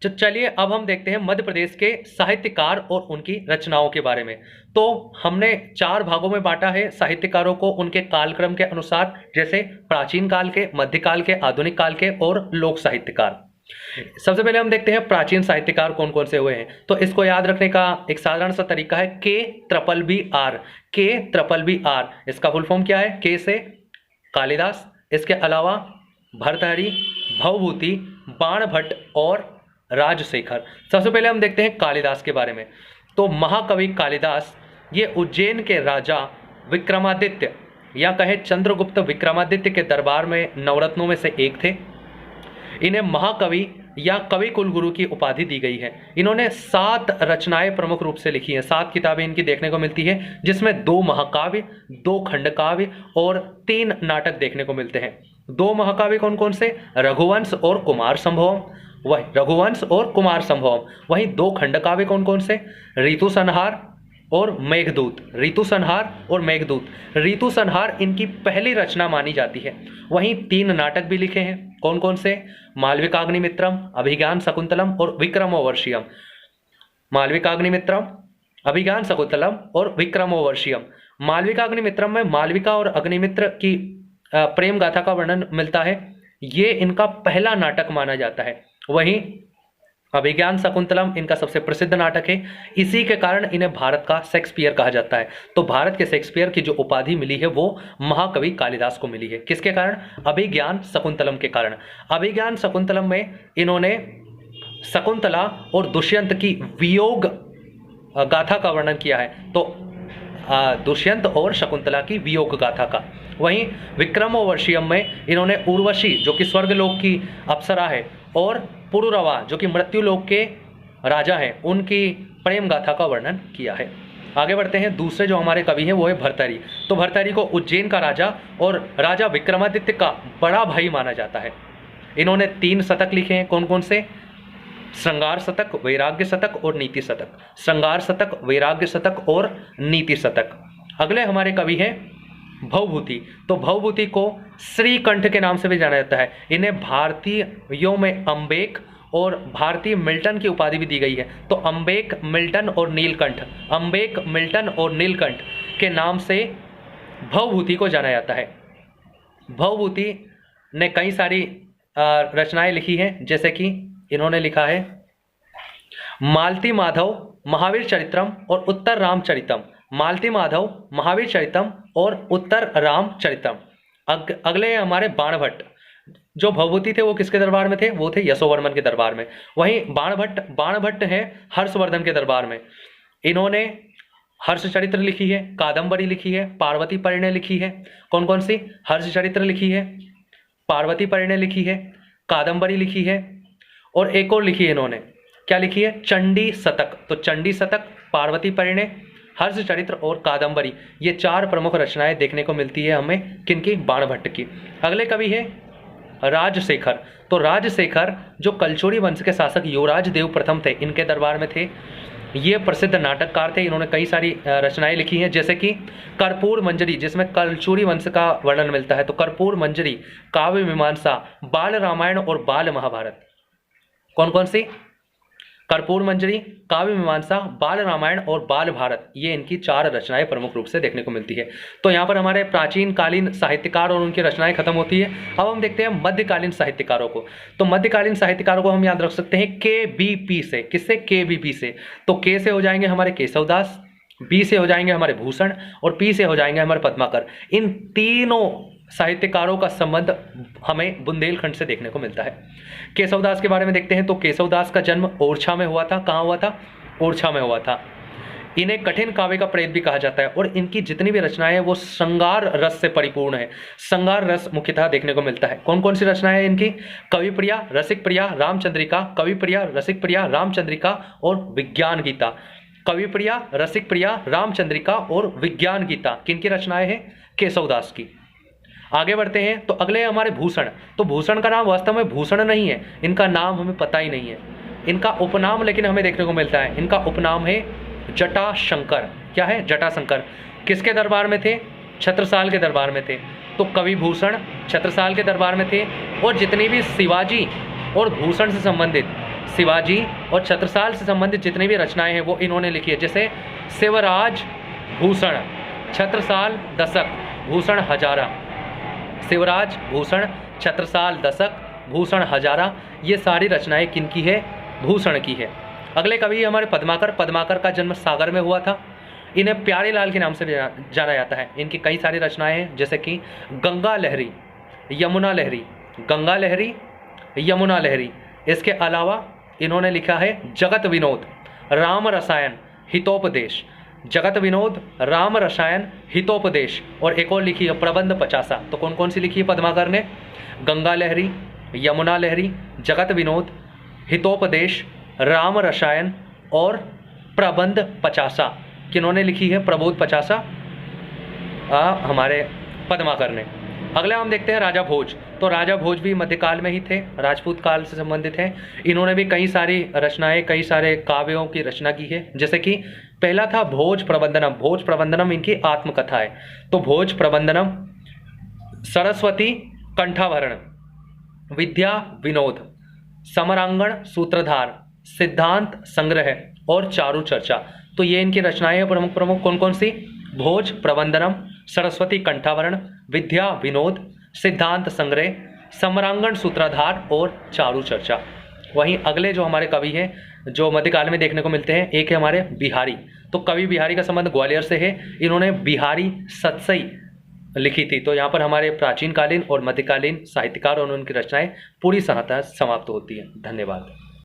तो चलिए अब हम देखते हैं मध्य प्रदेश के साहित्यकार और उनकी रचनाओं के बारे में। तो हमने 4 भागों में बांटा है साहित्यकारों को उनके कालक्रम के अनुसार, जैसे प्राचीन काल के, मध्यकाल के, आधुनिक काल के और लोक साहित्यकार। सबसे पहले हम देखते हैं प्राचीन साहित्यकार कौन कौन से हुए हैं। तो इसको याद रखने का एक साधारण सा तरीका है K BBR। K BBR इसका फुल फॉर्म क्या है? के से कालिदास, इसके अलावा भर्तृहरि, भवभूति, बाणभट्ट और राजशेखर। सबसे पहले हम देखते हैं कालिदास के बारे में। तो महाकवि कालिदास ये उज्जैन के राजा विक्रमादित्य या कहे चंद्रगुप्त विक्रमादित्य के दरबार में नवरत्नों में से एक थे। इन्हें महाकवि या कवि कुलगुरु की उपाधि दी गई है। इन्होंने 7 रचनाएं प्रमुख रूप से लिखी हैं। 7 किताबें इनकी देखने को मिलती है, जिसमें 2 महाकाव्य, 2 खंडकाव्य और 3 नाटक देखने को मिलते हैं। 2 महाकाव्य कौन कौन से? रघुवंश और कुमार संभवम। वही रघुवंश और कुमार संभवम। वहीं 2 खंडकाव्य कौन कौन से? ऋतु संहार और मेघदूत। ऋतु संहार और मेघदूत। ऋतु संहार इनकी पहली रचना मानी जाती है। वहीं 3 नाटक भी लिखे हैं। कौन कौन से? मालविकाग्निमित्रम, अभिज्ञान शकुंतलम और विक्रमोर्वशीयम। मालविकाग्निमित्रम, अभिज्ञान शकुंतलम और विक्रमोर्वशीयम। मालविकाग्निमित्रम में मालविका और अग्निमित्र की प्रेम गाथा का वर्णन मिलता है। ये इनका पहला नाटक माना जाता है। वहीं अभिज्ञान शकुंतलम इनका सबसे प्रसिद्ध नाटक है। इसी के कारण इन्हें भारत का शेक्सपियर कहा जाता है। तो भारत के शेक्सपियर की जो उपाधि मिली है वो महाकवि कालिदास को मिली है। किसके कारण? अभिज्ञान शकुंतलम के कारण। अभिज्ञान शकुंतलम में इन्होंने शकुंतला और दुष्यंत की वियोग गाथा का वर्णन किया है। तो दुष्यंत और शकुंतला की वियोग गाथा का। वहीं विक्रमोर्वशीयम में इन्होंने उर्वशी जो कि स्वर्गलोक की अप्सरा है और पुरुरवा जो कि मृत्युलोक के राजा हैं, उनकी प्रेम गाथा का वर्णन किया है। आगे बढ़ते हैं। दूसरे जो हमारे कवि हैं वो है भर्तृहरि। तो भर्तृहरि को उज्जैन का राजा और राजा विक्रमादित्य का बड़ा भाई माना जाता है। इन्होंने 3 शतक लिखे हैं। कौन कौन से? श्रृंगार शतक, वैराग्य शतक और नीति शतक। श्रृंगार शतक, वैराग्य शतक और नीति शतक। अगले हमारे कवि हैं भवभूति। तो भवभूति को श्रीकंठ के नाम से भी जाना जाता है। इन्हें भारतीयों में अम्बेक और भारतीय मिल्टन की उपाधि भी दी गई है। तो अम्बेक, मिल्टन और नीलकंठ, अम्बेक, मिल्टन और नीलकंठ के नाम से भवभूति को जाना जाता है। भवभूति ने कई सारी रचनाएं लिखी हैं, जैसे कि इन्होंने लिखा है मालती माधव, महावीर चरित्रम और उत्तर रामचरितम। मालती माधव, महावीर चरितम और उत्तर रामचरितम। अगले हैं हमारे बाणभट्ट। जो भवभूति थे वो किसके दरबार में थे? वो थे यशोवर्मन के दरबार में। वहीं बाणभट्ट है हर्षवर्धन के दरबार में। इन्होंने हर्षचरित्र लिखी है, कादंबरी लिखी है, पार्वती परिणय लिखी है। कौन कौन सी? हर्षचरित्र लिखी है, पार्वती परिणय लिखी है, कादंबरी लिखी है और एक और लिखी है इन्होंने। क्या लिखी है? चंडी शतक। तो चंडी शतक, पार्वती परिणय, हर्षचरित्र और कादंबरी, ये 4 प्रमुख रचनाएं देखने को मिलती है हमें। किनकी? बाणभट्ट की। अगले कवि है राजशेखर। तो राजशेखर जो कलचुरी वंश के शासक युवराज देव प्रथम थे, इनके दरबार में थे। ये प्रसिद्ध नाटककार थे। इन्होंने कई सारी रचनाएं लिखी हैं, जैसे कि कर्पूर मंजरी, जिसमें कलचुरी वंश का वर्णन मिलता है। तो कर्पूर मंजरी, काव्य मीमांसा, बाल रामायण और बाल महाभारत। कौन कौन सी? कर्पूर मंजरी, काव्य मीमांसा, बाल रामायण और बाल भारत, ये इनकी 4 रचनाएं प्रमुख रूप से देखने को मिलती है। तो यहाँ पर हमारे प्राचीन कालीन साहित्यकार और उनकी रचनाएं खत्म होती है। अब हम देखते हैं मध्यकालीन साहित्यकारों को। तो मध्यकालीन साहित्यकारों को हम याद रख सकते हैं KBP से। किससे? KBP से। तो K से हो जाएंगे हमारे केशवदास, B से हो जाएंगे हमारे भूषण और P से हो जाएंगे हमारे पद्माकर। इन तीनों साहित्यकारों का संबंध हमें बुंदेलखंड से देखने को मिलता है। केशवदास के बारे में देखते हैं। तो केशवदास का जन्म ओरछा में हुआ था। कहाँ हुआ था? ओरछा में हुआ था। इन्हें कठिन काव्य का प्रेत भी कहा जाता है और इनकी जितनी भी रचनाएं हैं वो श्रृंगार रस से परिपूर्ण है। श्रृंगार रस मुख्यतः देखने को मिलता है। कौन कौन सी रचनाएं हैं इनकी? कवि प्रिया, रसिक प्रिया, रामचंद्रिका, कवि प्रिया, रसिक प्रिया, रामचंद्रिका और विज्ञान गीता। कवि प्रिया, रसिक प्रिया, रामचंद्रिका और विज्ञान गीता किनकी रचनाएं हैं? केशवदास की। आगे बढ़ते हैं। तो अगले हमारे भूषण। तो भूषण का नाम वास्तव में भूषण नहीं है, इनका नाम हमें पता ही नहीं है। इनका उपनाम लेकिन हमें देखने को मिलता है। इनका उपनाम है जटाशंकर। क्या है? जटाशंकर। किसके दरबार में थे? छत्रसाल के दरबार में थे। तो कवि भूषण छत्रसाल के दरबार में थे और जितनी भी शिवाजी और भूषण से संबंधित शिवाजी और छत्रसाल से संबंधित जितनी भी रचनाएं हैं वो इन्होंने लिखी है। जैसे शिवराज भूषण, छत्रसाल दशक, भूषण हजारा। शिवराज भूषण, छत्रसाल दशक, भूषण हजारा, ये सारी रचनाएं किनकी है? भूषण की है। अगले कवि हमारे पद्माकर। पद्माकर का जन्म सागर में हुआ था। इन्हें प्यारे लाल के नाम से जाना जाता है। इनकी कई सारी रचनाएं हैं, जैसे कि गंगा लहरी, यमुना लहरी, गंगा लहरी, यमुना लहरी। इसके अलावा इन्होंने लिखा है जगत विनोद, राम रसायन, हितोपदेश। जगत विनोद, राम रसायन, हितोपदेश। और एक और लिखी है प्रबंध 50। तो कौन कौन सी लिखी है पद्माकर ने? गंगा लहरी, यमुना लहरी, जगत विनोद, हितोपदेश, राम रसायन और प्रबंध 50 किन्होंने लिखी है? प्रबोध 50 हमारे पद्माकर ने। अगला हम देखते हैं राजा भोज। तो राजा भोज भी मध्यकाल में ही थे, राजपूत काल से संबंधित हैं। इन्होंने भी कई सारी रचनाएं, कई सारे काव्यों की रचना की है। जैसे कि पहला था भोज प्रबंधनम। भोज प्रबंधनम इनकी आत्मकथा है। तो भोज प्रबंधनम, सरस्वती कंठाभरण, विद्या विनोद, समरांगण सूत्रधार, सिद्धांत संग्रह और चारु चर्चा। तो ये इनकी रचनाएं हैं प्रमुख प्रमुख। कौन कौन सी? भोज प्रबंधनम, सरस्वती कंठाभरण, विद्या विनोद, सिद्धांत संग्रह, समरांगण सूत्रधार और चारु चर्चा। वहीं अगले जो हमारे कवि हैं जो मध्यकाल में देखने को मिलते हैं, एक है हमारे बिहारी। तो कवि बिहारी का संबंध ग्वालियर से है। इन्होंने बिहारी सतसई लिखी थी। तो यहाँ पर हमारे प्राचीन कालीन और मध्यकालीन साहित्यकार और उनकी रचनाएं पूरी सहायता समाप्त होती है। धन्यवाद।